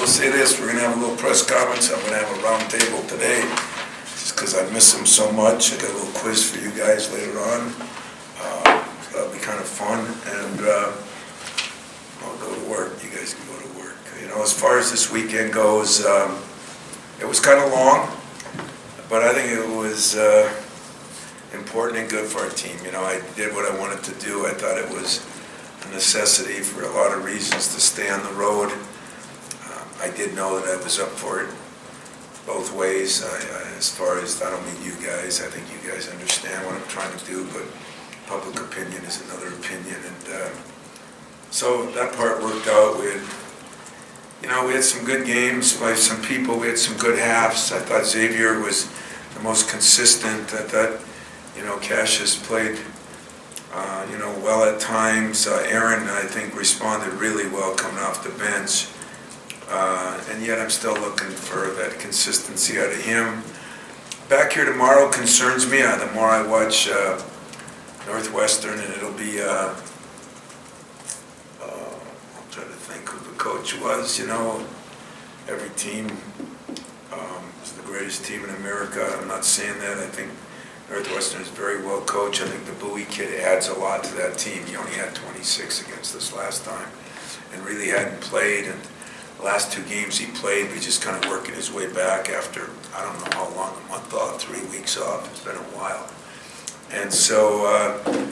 will say this, we're going to have a little press conference. I'm going to have a round table today, just because I miss them so much. I got a little quiz for you guys later on. So that'll be kind of fun, and I'll go to work. You guys can go to work. You know, as far as this weekend goes, it was kind of long, but I think it was important and good for our team. You know, I did what I wanted to do. I thought it was a necessity for a lot of reasons to stay on the road. I did know that I was up for it both ways. As far as, I don't mean you guys, I think you guys understand what I'm trying to do, but public opinion is another opinion. And so that part worked out. We had some good games by some people. We had some good halves. I thought Xavier was the most consistent. I thought, Cassius played, well at times. Aaron, I think, responded really well coming off the bench. And yet I'm still looking for that consistency out of him. Back here tomorrow concerns me. The more I watch Northwestern, and it'll be, I'll try to think who the coach was. Every team is the greatest team in America. I'm not saying that. I think Northwestern is very well coached. I think the Bowie kid adds a lot to that team. He only had 26 against us last time and really hadn't played. And the last two games he played, he just kind of working his way back after, I don't know how long, a month off, 3 weeks off. It's been a while. And so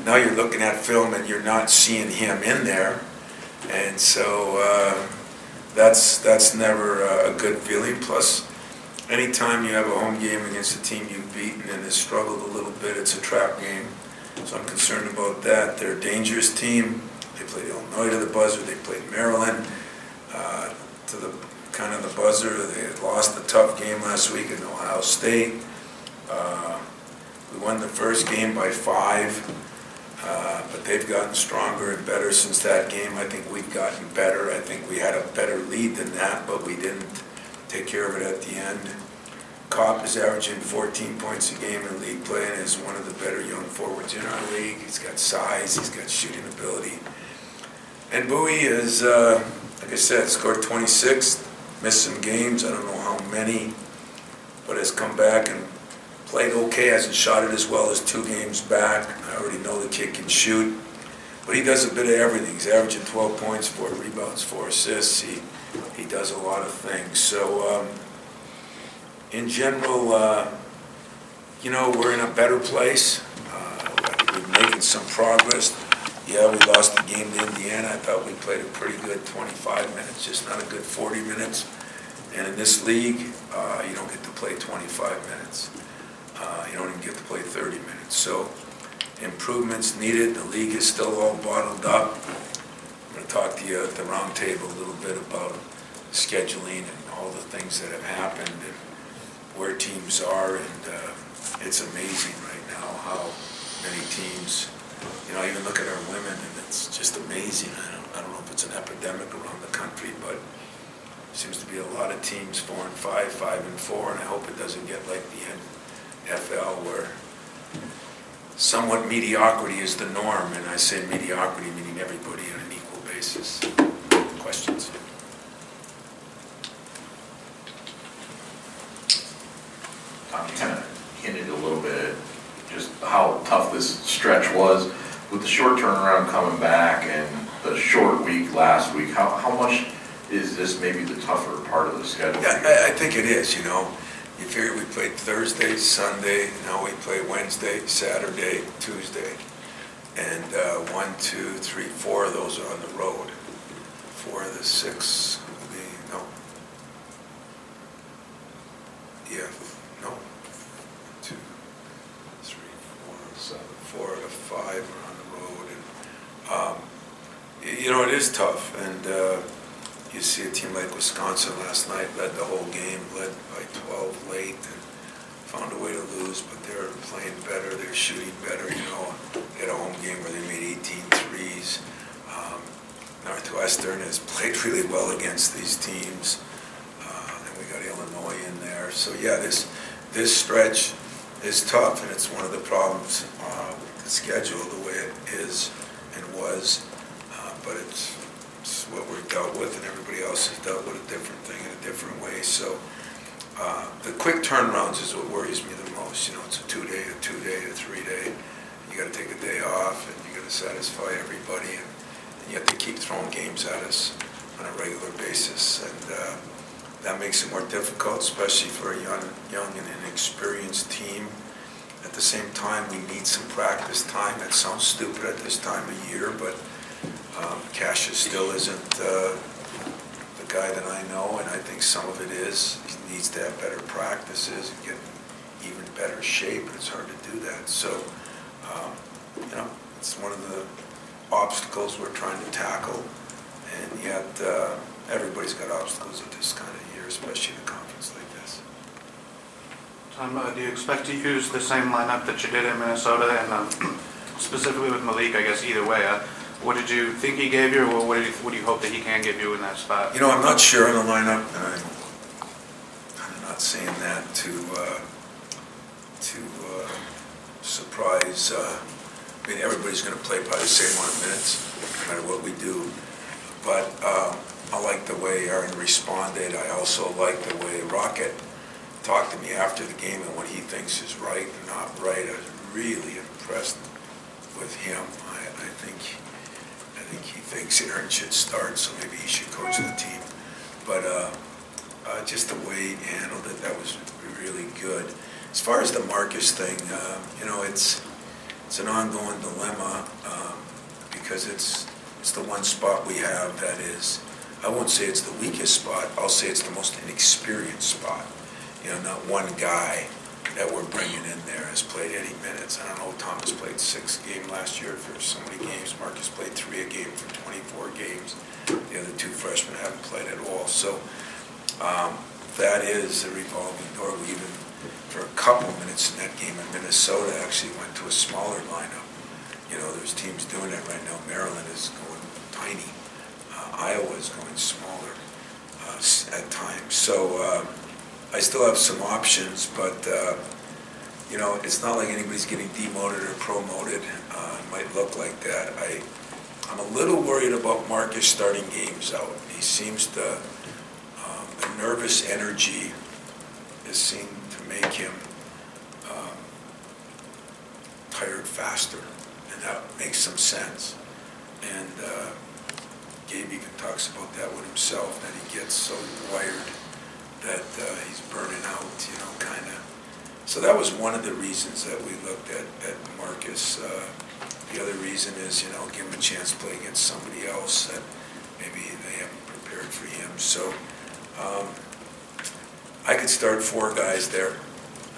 now you're looking at film and you're not seeing him in there. And so that's never a good feeling. Plus, anytime you have a home game against a team you've beaten and has struggled a little bit, it's a trap game. So I'm concerned about that. They're a dangerous team. They played Illinois to the buzzer. They played Maryland to the kind of the buzzer. They had lost a tough game last week in Ohio State. We won the first game by 5, but they've gotten stronger and better since that game. I think we've gotten better. I think we had a better lead than that, but we didn't take care of it at the end. Kopp is averaging 14 points a game in league play and is one of the better young forwards in our league. He's got size, he's got shooting ability. And Bowie is, like I said, scored 26, missed some games, I don't know how many, but has come back and played okay, hasn't shot it as well as 2 games back. I already know the kid can shoot, but he does a bit of everything. He's averaging 12 points, 4 rebounds, 4 assists. He does a lot of things. So, in general, we're in a better place. We're making some progress. Yeah, we lost the game to Indiana. I thought we played a pretty good 25 minutes, just not a good 40 minutes. And in this league, you don't get to play 25 minutes. You don't even get to play 30 minutes. So improvements needed. The league is still all bottled up. I'm going to talk to you at the round table a little bit about scheduling and all the things that have happened and where teams are. And it's amazing right now how many teams, even look at our women, and it's just amazing. I don't know if it's an epidemic around the country, but there seems to be a lot of teams 4 and 5, 5 and 4, and I hope it doesn't get like the NFL where somewhat mediocrity is the norm, and I say mediocrity meaning everybody on an equal basis. Questions? Tom, you kind of hinted a little bit just how tough this stretch was. With the short turnaround coming back and the short week last week, how much is this maybe the tougher part of the schedule? Yeah, I think it is, You figure we played Thursday, Sunday, now we play Wednesday, Saturday, Tuesday. And 1, 2, 3, 4 of those are on the road. 4 of the 6 will be, no. Yeah, no. 2, 3, 4, 4 of the 5 are on the road. And, it is tough. And you see a team like Wisconsin last night led the whole game, led by 12 late, and found a way to lose, but they're playing better, they're shooting better, They had a home game where they made 18 threes. Northwestern has played really well against these teams, and we got Illinois in there. So yeah, this stretch is tough, and it's one of the problems with the schedule, the way it is and was, but it's what we're dealt with, and everybody else has dealt with a different thing. way. So the quick turnarounds is what worries me the most. You know, it's a 2-day, a 2-day, a 3-day. You got to take a day off, and you got to satisfy everybody, and yet they keep throwing games at us on a regular basis, and that makes it more difficult, especially for a young and inexperienced team. At the same time, we need some practice time. That sounds stupid at this time of year, but Cassius still isn't the guy that I know, and I think some of it is he needs to have better practices and get in even better shape, and it's hard to do that. So, you know, it's one of the obstacles we're trying to tackle, and yet everybody's got obstacles at this kind of year, especially in a conference like this. Tom, do you expect to use the same lineup that you did in Minnesota, and specifically with Malik, I guess either way? What did you think he gave you, or what do you hope that he can give you in that spot? You know, I'm not sure on the lineup, and I'm not saying that to surprise. I mean, everybody's going to play by the same amount of minutes, no matter what we do. But I like the way Aaron responded. I also like the way Rocket talked to me after the game and what he thinks is right and not right. I was really impressed with him. I think he thinks Aaron should start, so maybe he should coach the team. But just the way he handled it, that was really good. As far as the Marcus thing, you know, it's an ongoing dilemma because it's the one spot we have that is, I won't say it's the weakest spot, I'll say it's the most inexperienced spot. You know, not one guy that we're bringing in there has played any minutes. I don't know, Thomas played 6 games last year for so many games. Marcus played 3 a game for 24 games. The other 2 freshmen haven't played at all. So that is a revolving door. We even, for a couple minutes in that game in Minnesota, actually went to a smaller lineup. You know, there's teams doing that right now. Maryland is going tiny. Iowa is going smaller at times. So I still have some options, but you know, it's not like anybody's getting demoted or promoted. It might look like that. I'm a little worried about Marcus starting games out. He seems to, the nervous energy is seen to make him tired faster, and that makes some sense. And Gabe even talks about that with himself, that he gets so wired that he's burning out, you know, kind of. So that was one of the reasons that we looked at Marcus. The other reason is, you know, give him a chance to play against somebody else that maybe they haven't prepared for him. So I could start 4 guys there.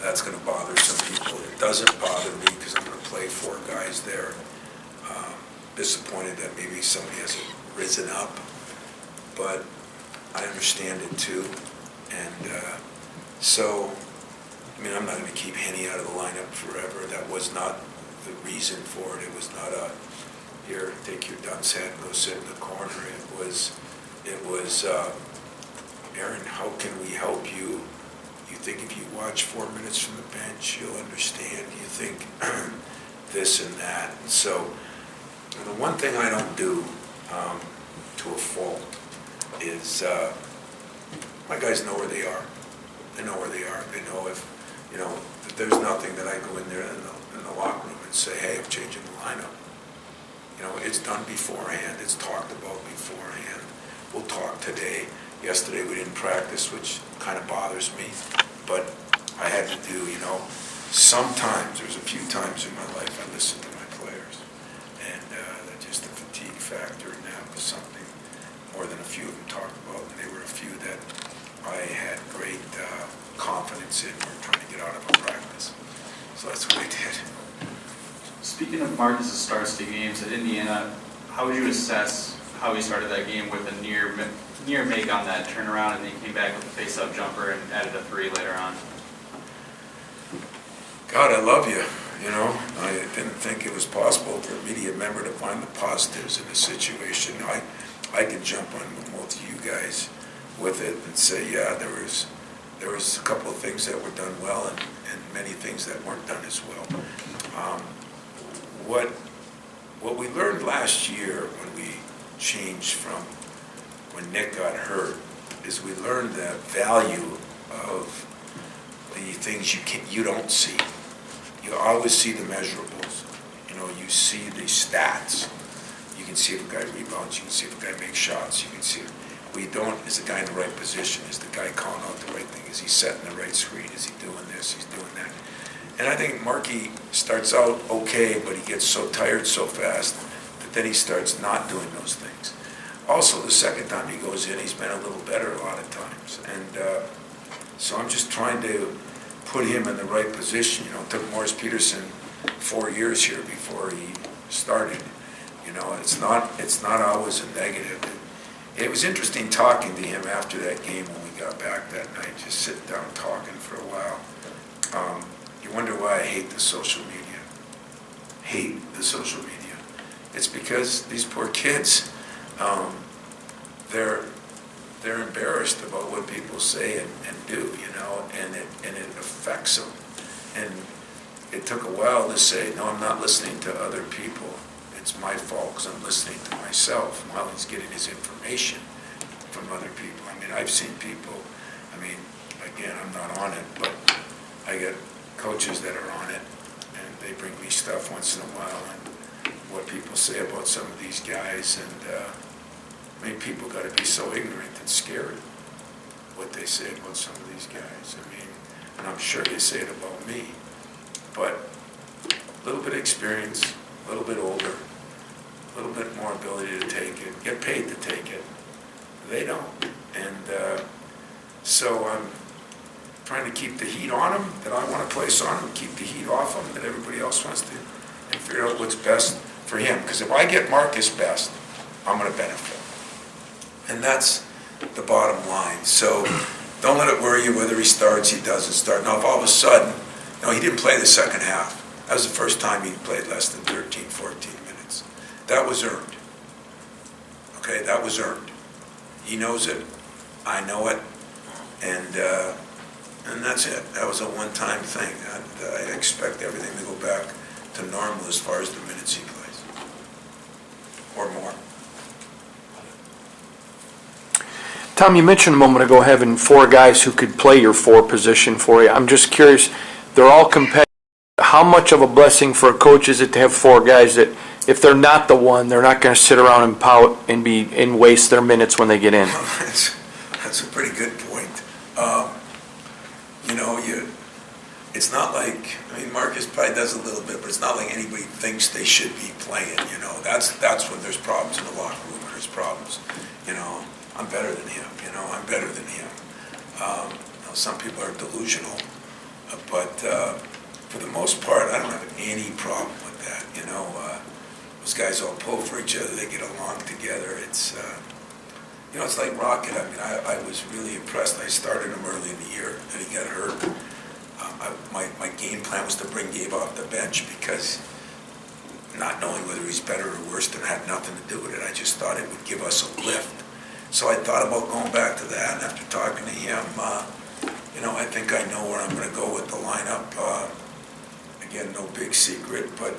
That's going to bother some people. It doesn't bother me because I'm going to play 4 guys there. Disappointed that maybe somebody hasn't risen up, but I understand it too. And so, I mean, I'm not going to keep Henny out of the lineup forever. That was not the reason for it. It was not a, here, take your dunce hat and go sit in the corner. It was, Aaron, how can we help you? You think if you watch 4 minutes from the bench, you'll understand. You think this and that. And so, and the one thing I don't do to a fault is my guys know where they are. They know where they are. They know if, you know, if there's nothing that I go in there in the locker room and say, hey, I'm changing the lineup. You know, it's done beforehand. It's talked about beforehand. We'll talk today. Yesterday we didn't practice, which kind of bothers me. But I had to do, you know, sometimes, there's a few times in my life I listened to my players. And just the fatigue factor, and that was something more than a few of them talked about. And they were a few that I had great confidence in. We're trying to get out of a practice. So that's what I did. Speaking of Marcus' starts to games at Indiana, how would you assess how he started that game with a near make on that turnaround, and then he came back with a face-up jumper and added a 3 later on? God, I love you. You know, I didn't think it was possible for a media member to find the positives in the situation. I can jump on both of you guys with it and say, yeah, there was a couple of things that were done well and many things that weren't done as well. What we learned last year when we changed from when Nick got hurt is we learn the value of the things you don't see. You always see the measurables. You know, you see the stats. You can see if a guy rebounds, you can see if a guy makes shots, you can see we don't, is the guy in the right position, is the guy calling out the right thing, is he setting the right screen, is he doing this, he's doing that. And I think Markey starts out okay, but he gets so tired so fast that then he starts not doing those things. Also, the second time he goes in, he's been a little better a lot of times. And so I'm just trying to put him in the right position. You know, it took Morris Peterson 4 years here before he started. You know, it's not always a negative. It was interesting talking to him after that game when we got back that night, just sitting down talking for a while. You wonder why I hate the social media. Hate the social media. It's because these poor kids, they're embarrassed about what people say and do, you know, and it affects them. And it took a while to say, no, I'm not listening to other people. It's my fault because I'm listening to myself while he's getting his information from other people. I mean, I've seen people, I mean, again, I'm not on it, but I get coaches that are on it, and they bring me stuff once in a while, and what people say about some of these guys, and I mean, people got to be so ignorant and scared what they say about some of these guys. I mean, and I'm sure they say it about me, but a little bit of experience, a little bit older, a little bit more ability to take it, get paid to take it. They don't. And so I'm trying to keep the heat on them that I want to place on them, keep the heat off them that everybody else wants to, and figure out what's best for him. Because if I get Marcus best, I'm going to benefit. And that's the bottom line. So don't let it worry you whether he starts, he doesn't start. Now, if all of a sudden, no, he didn't play the second half. That was the first time he played less than 13, 14 minutes. That was earned. Okay, that was earned. He knows it. I know it. And that's it. That was a one-time thing. I expect everything to go back to normal as far as the minutes he plays. Or more. Tom, you mentioned a moment ago having 4 guys who could play your 4 position for you. I'm just curious, they're all competitive. How much of a blessing for a coach is it to have 4 guys that if they're not the one, they're not going to sit around and pout and waste their minutes when they get in? That's a pretty good point. You know, it's not like, I mean, Marcus probably does a little bit, but it's not like anybody thinks they should be playing, you know. That's when there's problems in the locker room, or there's problems, you know. I'm better than him, you know, I'm better than him. You know, some people are delusional, but for the most part, I don't have any problem with that, you know. Those guys all pull for each other, they get along together. It's, you know, it's like Rocket. I mean, I was really impressed. I started him early in the year, and he got hurt. My game plan was to bring Gabe off the bench because not knowing whether he's better or worse than had nothing to do with it. I just thought it would give us a lift. So I thought about going back to that, and after talking to him, you know, I think I know where I'm going to go with the lineup. Again, no big secret, but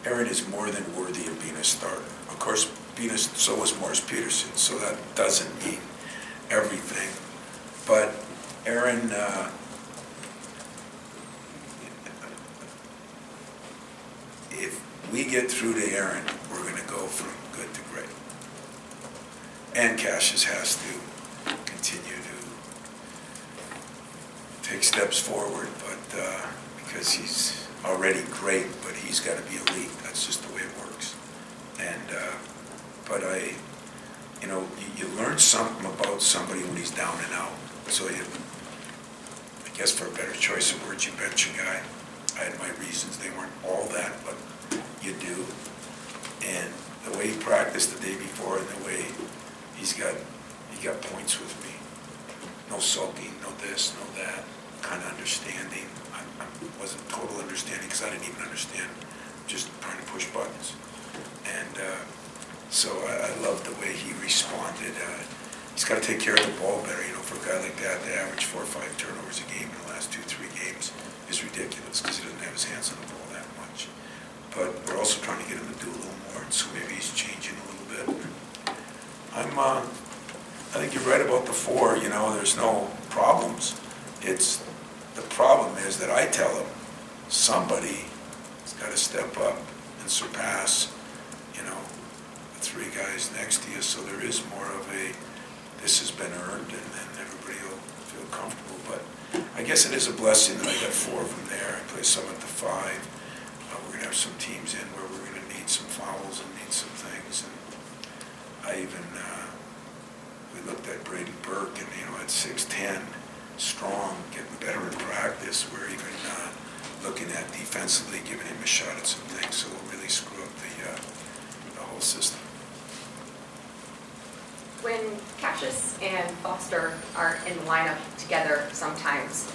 Aaron is more than worthy of being a starter. Of course, so was Morris Peterson, so that doesn't mean everything. But Aaron, if we get through to Aaron, we're going to go from good to great. And Cassius has to continue to take steps forward, but because he's already great, but he's got to be elite. That's just the way it works. And but you know, you learn something about somebody when he's down and out. So I guess for a better choice of words, you bench a guy. I had my reasons. They weren't all that, but you do. And the way he practiced the day before, and the way he got points with me. No sulking, no this, no that. Kind of understanding. I wasn't total understanding because I didn't even understand. Just trying to push buttons. And so I love the way he responded. He's got to take care of the ball better. You know, for a guy like that to average 4 or 5 turnovers a game in the last 2-3 games is ridiculous because he doesn't have his hands on the ball that much. But we're also trying to get him to do a little more, and so maybe he's changing a little bit. I think you're right about the four, there's no problems. The problem is that I tell them, somebody's got to step up and surpass, the three guys next to you, so there is more of this has been earned, and then everybody will feel comfortable. But I guess it is a blessing that I got four of them there. I play some at the five. We're going to have some teams in where we're going to need some fouls and need some things. And I even, we looked at Brady Burke, and, at 6'10", strong, getting better in practice. We're even looking at defensively, giving him a shot at some things, so we'll really screw up the whole system. When Cassius and Foster are in the lineup together sometimes,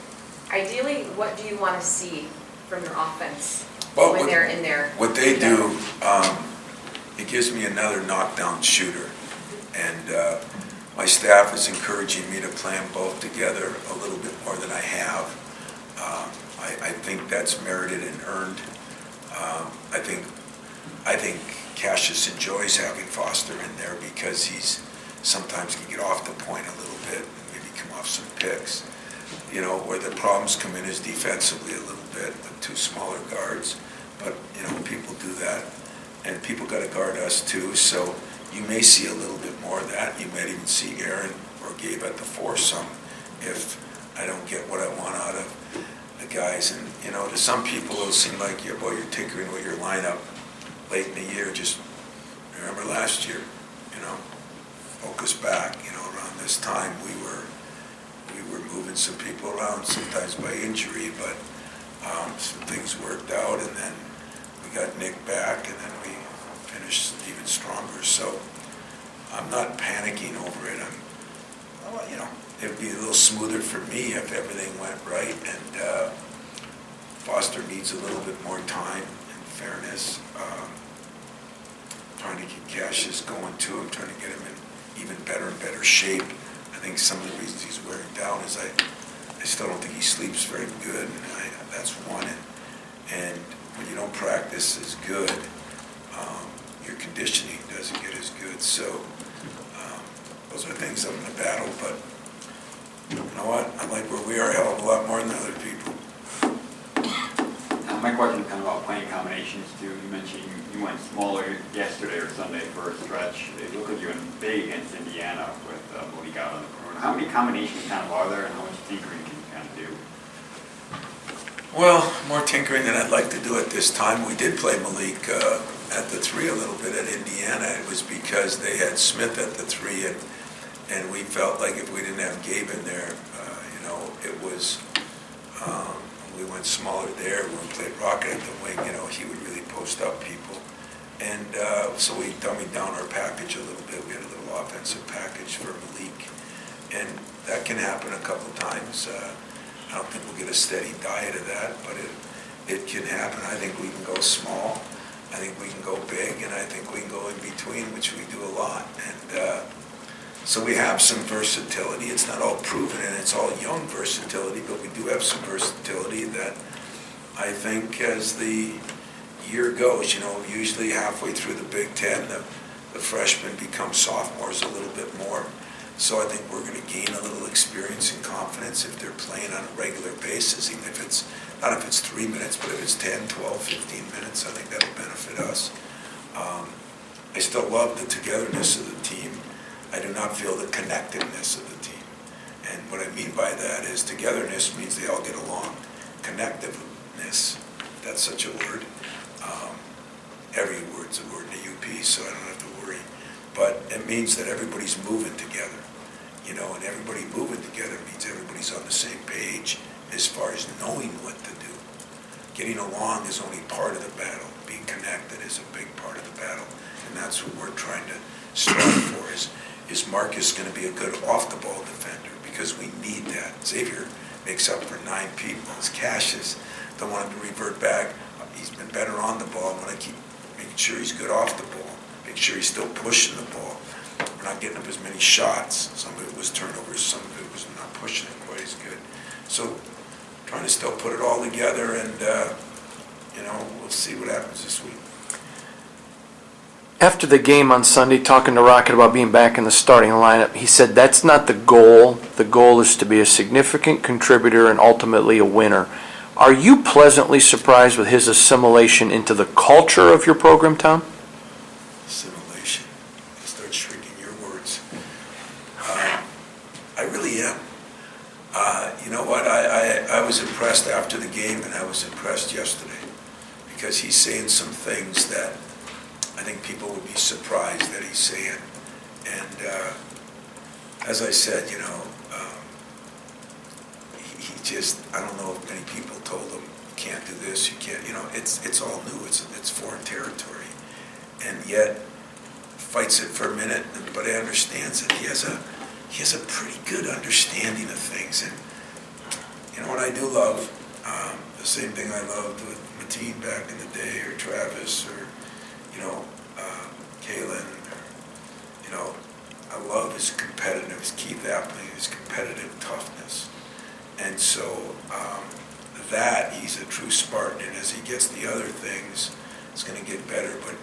ideally, what do you want to see from your offense when they're in there? What they do, it gives me another knockdown shooter. And my staff is encouraging me to play them both together a little bit more than I have. I think that's merited and earned. I think Cassius enjoys having Foster in there because he's sometimes can get off the point a little bit and maybe come off some picks. Where the problems come in is defensively a little bit with two smaller guards. But, people do that. And people got to guard us too. So you may see a little bit more of that. You might even see Aaron or Gabe at the foursome if I don't get what I want out of the guys. And, to some people it'll seem like, you're tinkering with your lineup late in the year. Just remember last year, focus back, around this time we were moving some people around, sometimes by injury, but some things worked out, and then we got Nick back, and then we finished even stronger. So I'm not panicking over it. It'd be a little smoother for me if everything went right, and Foster needs a little bit more time, in fairness. Trying to get Cassius going to him, trying to get him in even better and better shape. I think some of the reasons he's wearing down is I still don't think he sleeps very good, and that's one. And when you don't practice as good, your conditioning doesn't get as good. So those are things I'm going to battle, but you know what? I like where we are a hell of a lot more than other people. My question is kind of about playing combinations too. You mentioned you went smaller yesterday or Sunday for a stretch. It looked like you went big against Indiana with Malik out on the corner. How many combinations kind of are there, and how much tinkering can you kind of do? Well, more tinkering than I'd like to do at this time. We did play Malik at the three a little bit at Indiana. It was because they had Smith at the three, and we felt like if we didn't have Gabe in there, it was, we went smaller there. When we played Rocket at the wing, he would really post up people. And so we dummied down our package a little bit. We had a little offensive package for Malik. And that can happen a couple times. I don't think we'll get a steady diet of that, but it can happen. I think we can go small. I think we can go big, and I think we can go in between, which we do a lot. And so we have some versatility. It's not all proven, and it's all young versatility, but we do have some versatility that I think as the year goes, usually halfway through the Big Ten, the freshmen become sophomores a little bit more. So I think we're going to gain a little experience and confidence if they're playing on a regular basis, even if it's, not if it's 3 minutes, but if it's 10, 12, 15 minutes, I think that'll benefit us. I still love the togetherness of the team. I do not feel the connectiveness of the team. And what I mean by that is togetherness means they all get along. Connectiveness, that's such a word. Every word's a word in the UP, so I don't have to worry. But it means that everybody's moving together, and everybody moving together means everybody's on the same page as far as knowing what to do. Getting along is only part of the battle. Being connected is a big part of the battle, and that's what we're trying to strive for. Is Marcus going to be a good off-the-ball defender? Because we need that. Xavier makes up for 9 people. It's Cassius. Don't want him to revert back. He's been better on the ball. I want to keep making sure he's good off the ball. Make sure he's still pushing the ball. We're not getting up as many shots. Some of it was turnovers. Some of it was not pushing it quite as good. So trying to still put it all together, and we'll see what happens this week. After the game on Sunday, talking to Rocket about being back in the starting lineup, he said that's not the goal. The goal is to be a significant contributor and ultimately a winner. Are you pleasantly surprised with his assimilation into the culture of your program, Tom? Assimilation. Start shrinking your words. I really am. You know what? I was impressed after the game, and I was impressed yesterday because he's saying some things that I think people would be surprised that he's saying. And as I said, you know, he just, I don't know if many people told him, you can't do this, you can't, you know, it's all new, it's foreign territory. And yet, fights it for a minute, but he understands it. He has a pretty good understanding of things. And you know what I do love? The same thing I loved with Mateen back in the day, or Travis, or you know, Kalen, or, you know, I love his competitiveness, Keith Appling, his competitive toughness. And so that, he's a true Spartan, and as he gets the other things, it's going to get better. But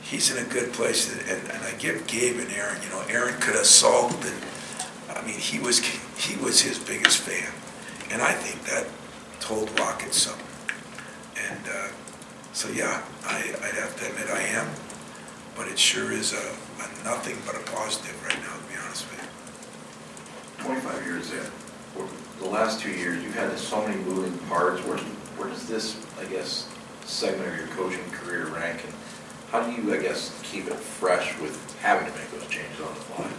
he's in a good place, and I give Gabe and Aaron, you know, Aaron could assault, and I mean, he was his biggest fan. And I think that told Rocket something. And so yeah, I'd have to admit I am, but it sure is a nothing but a positive right now, to be honest with you. 25 years in, the last 2 years, you've had so many moving parts. Where does this, I guess, segment of your coaching career rank, and how do you, I guess, keep it fresh with having to make those changes on the fly?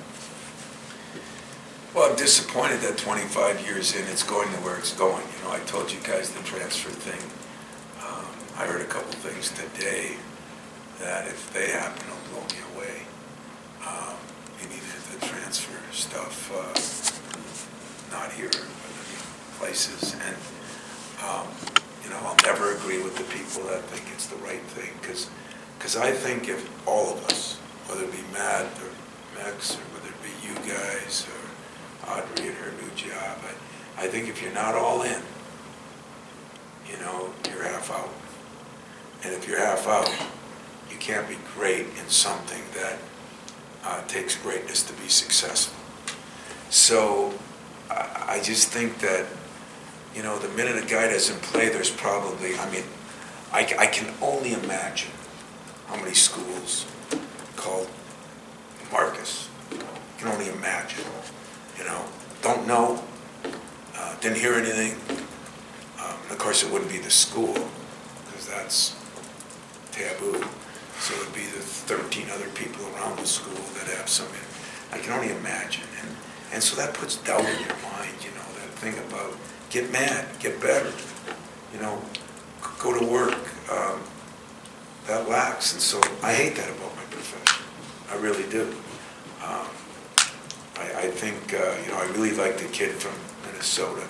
Well, I'm disappointed that 25 years in, it's going to where it's going. You know, I told you guys the transfer thing. I heard a couple things today that if they happen, it'll blow me away. Maybe the transfer stuff, not here, but places. And, you know, I'll never agree with the people that think it's the right thing, because I think if all of us, whether it be Matt or Mex, or whether it be you guys, or Audrey and her new job, I think if you're not all in, you know, you're half out. And if you're half out, you can't be great in something that takes greatness to be successful. So I just think that, you know, the minute a guy doesn't play, there's probably, I mean, I can only imagine how many schools called Marcus. I can only imagine. You know, don't know, didn't hear anything. Of course, it wouldn't be the school, because that's taboo. So it would be the 13 other people around the school that have some, I can only imagine. And so that puts doubt in your mind, you know, that thing about get mad, get better, you know, go to work. That lacks. And so I hate that about my profession. I really do. I think, you know, I really like the kid from Minnesota,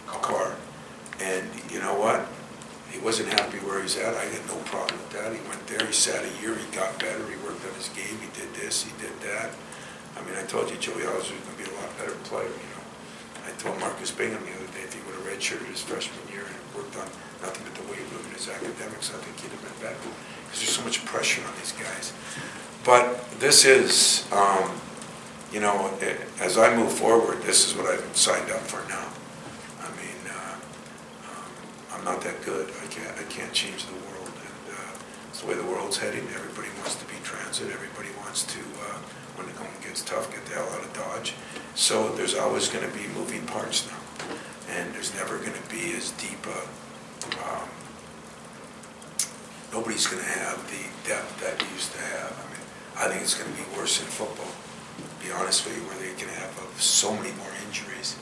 Carr. And you know what? He wasn't happy where he's at. I had no problem with that. He went there, he sat a year, he got better, he worked on his game, he did this, he did that. I mean, I told you Joey Hauser was going to be a lot better player, you know. I told Marcus Bingham the other day if he would have redshirted his freshman year and worked on nothing but the weight room and his academics, I think he'd have been better. Because there's so much pressure on these guys. But this is, you know, as I move forward, this is what I've signed up for now. I mean, I'm not that good. I can't change the world. And it's the way the world's heading. Everybody wants to be transit. Everybody wants to, when the going gets tough, get the hell out of Dodge. So there's always going to be moving parts now. And there's never going to be as deep a, nobody's going to have the depth that you used to have. I mean, I think it's going to be worse in football, to be honest with you, where they can have so many more injuries.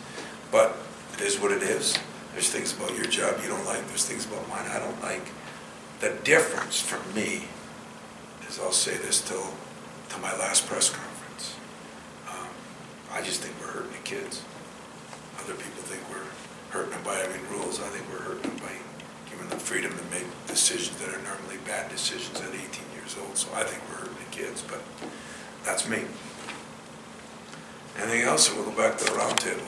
But it is what it is. There's things about your job you don't like. There's things about mine I don't like. The difference for me is, I'll say this till my last press conference, I just think we're hurting the kids. Other people think we're hurting them by having rules. I think we're hurting them by giving them freedom to make decisions that are normally bad decisions at 18 years old. So I think we're hurting the kids, but that's me. Anything else, or we'll go back to the round table?